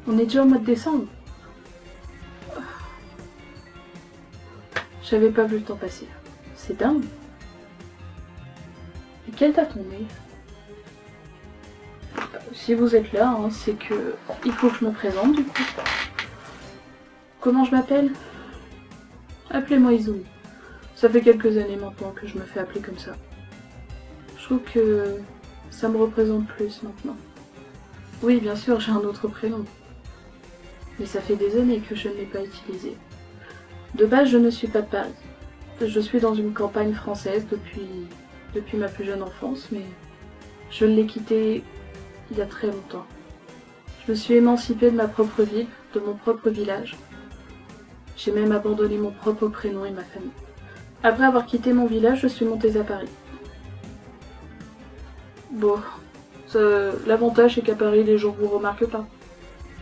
On est déjà au mois de décembre. J'avais pas vu le temps passer. C'est dingue. Et quelle date on est? Si vous êtes là, hein, c'est que il faut que je me présente du coup. Comment je m'appelle? Appelez-moi Izumi. Ça fait quelques années maintenant que je me fais appeler comme ça. Je trouve que ça me représente plus maintenant. Oui, bien sûr, j'ai un autre prénom. Mais ça fait des années que je ne l'ai pas utilisé. De base, je ne suis pas de Paris. Je suis dans une campagne française depuis ma plus jeune enfance, mais je l'ai quitté il y a très longtemps. Je me suis émancipée de ma propre ville, de mon propre village. J'ai même abandonné mon propre prénom et ma famille. Après avoir quitté mon village, je suis montée à Paris. Bon, l'avantage c'est qu'à Paris, les gens vous remarquent pas.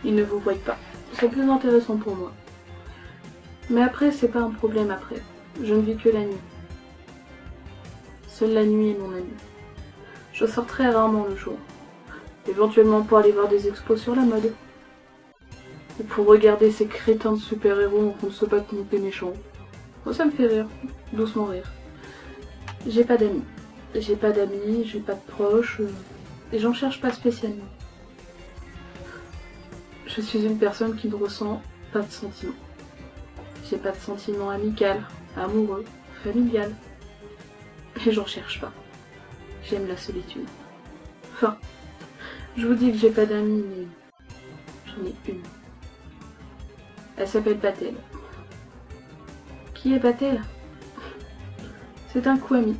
Ils ne vous voient pas. C'est plus intéressant pour moi. Mais après, c'est pas un problème après. Je ne vis que la nuit. Seule la nuit est mon ami. Je sors très rarement le jour. Éventuellement pour aller voir des expos sur la mode. Ou pour regarder ces crétins de super-héros qu'on se bat contre des méchants. Bon, ça me fait rire. Doucement rire. J'ai pas d'amis. J'ai pas de proches. Et j'en cherche pas spécialement. Je suis une personne qui ne ressent pas de sentiments. J'ai pas de sentiments amical, amoureux, familial. Et j'en cherche pas. J'aime la solitude. Enfin, je vous dis que j'ai pas d'amis, mais j'en ai une. Elle s'appelle Batel. Qui est Batel? C'est un Kwami.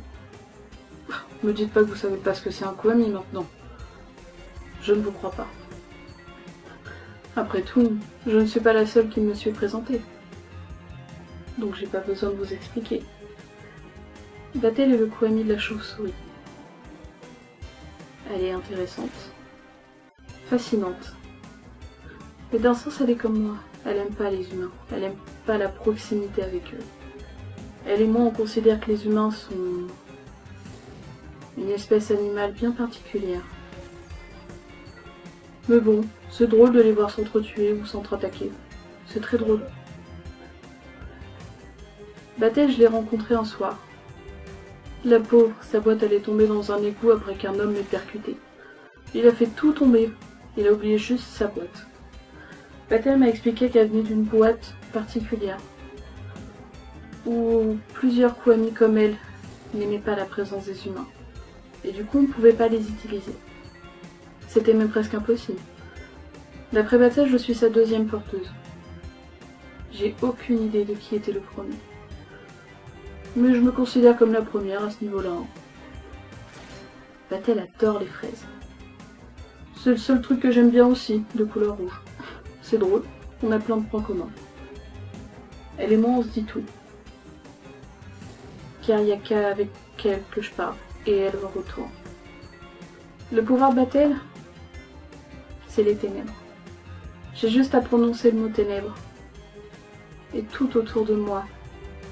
Me dites pas que vous savez pas ce que c'est un Kwami maintenant. Je ne vous crois pas. Après tout, je ne suis pas la seule qui me suis présentée. Donc j'ai pas besoin de vous expliquer. Batel est le Kwami de la chauve-souris. Elle est intéressante. Fascinante. Mais d'un sens, elle est comme moi. Elle aime pas les humains. Elle aime pas la proximité avec eux. Elle et moi, on considère que les humains sont une espèce animale bien particulière. Mais bon, c'est drôle de les voir s'entretuer ou s'entre-attaquer. C'est très drôle. Batel, je l'ai rencontrée un soir. La pauvre, sa boîte allait tomber dans un égout après qu'un homme l'ait percutée. Il a fait tout tomber. Il a oublié juste sa boîte. Batel m'a expliqué qu'elle venait d'une boîte particulière, où plusieurs Kwami comme elle n'aimaient pas la présence des humains. Et du coup, on ne pouvait pas les utiliser. C'était même presque impossible. D'après Batel, je suis sa deuxième porteuse. J'ai aucune idée de qui était le premier. Mais je me considère comme la première à ce niveau-là. Batel adore les fraises. C'est le seul truc que j'aime bien aussi, de couleur rouge. C'est drôle, on a plein de points communs. Elle et moi, on se dit tout. Car il n'y a qu'avec elle que je parle, et elle me retourne. Le pouvoir de Batel, c'est les ténèbres. J'ai juste à prononcer le mot ténèbres. Et tout autour de moi,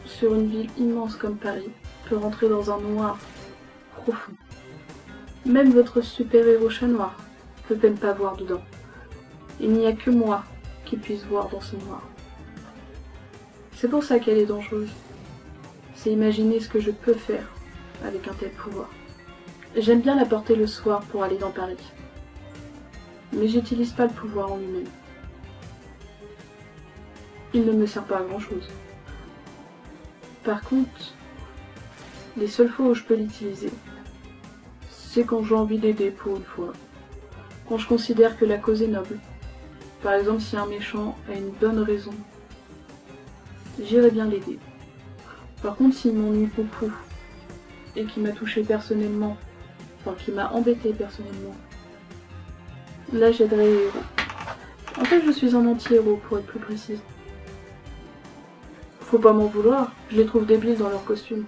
sur une ville immense comme Paris, peut rentrer dans un noir profond. Même votre super-héros chat noir peut même pas voir dedans. Il n'y a que moi qui puisse voir dans ce noir. C'est pour ça qu'elle est dangereuse. C'est imaginer ce que je peux faire avec un tel pouvoir. J'aime bien la porter le soir pour aller dans Paris. Mais j'utilise pas le pouvoir en lui-même. Il ne me sert pas à grand chose. Par contre, les seules fois où je peux l'utiliser, c'est quand j'ai envie d'aider pour une fois. Quand je considère que la cause est noble. Par exemple, si un méchant a une bonne raison, j'irai bien l'aider. Par contre, s'il m'ennuie beaucoup et qu'il m'a touché personnellement, enfin qu'il m'a embêté personnellement, là j'aiderai les héros. En fait, je suis un anti-héros pour être plus précise. Faut pas m'en vouloir, je les trouve débiles dans leur costume.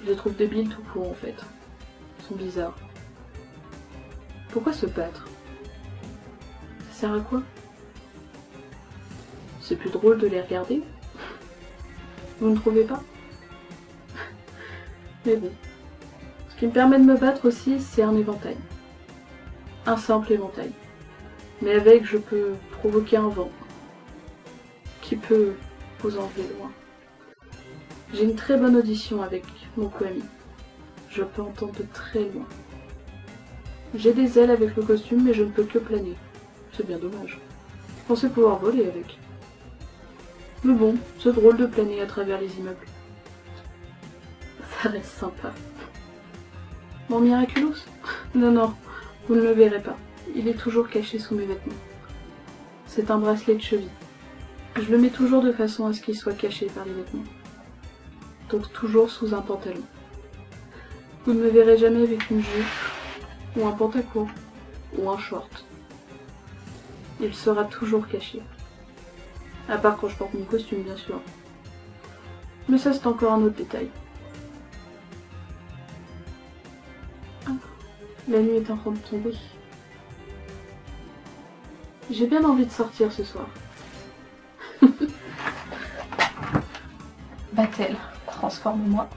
Je les trouve débiles tout court en fait. Ils sont bizarres. Pourquoi se battre? Ça sert à quoi? C'est plus drôle de les regarder? Vous ne trouvez pas? Mais bon. Ce qui me permet de me battre aussi, c'est un éventail. Un simple éventail. Mais avec, je peux provoquer un vent qui peut vous enlever loin. J'ai une très bonne audition avec mon Kuami. Je peux entendre de très loin. J'ai des ailes avec le costume, mais je ne peux que planer. C'est bien dommage. Je pensais pouvoir voler avec. Mais bon, c'est drôle de planer à travers les immeubles. Ça reste sympa. Mon Miraculous? Non, non, vous ne le verrez pas. Il est toujours caché sous mes vêtements. C'est un bracelet de cheville. Je le mets toujours de façon à ce qu'il soit caché par les vêtements. Donc toujours sous un pantalon. Vous ne me verrez jamais avec une jupe, ou un pantacourt, ou un short. Il sera toujours caché. À part quand je porte mon costume, bien sûr. Mais ça, c'est encore un autre détail. Ah, la nuit est en train de tomber. J'ai bien envie de sortir ce soir. Batel, transforme-moi.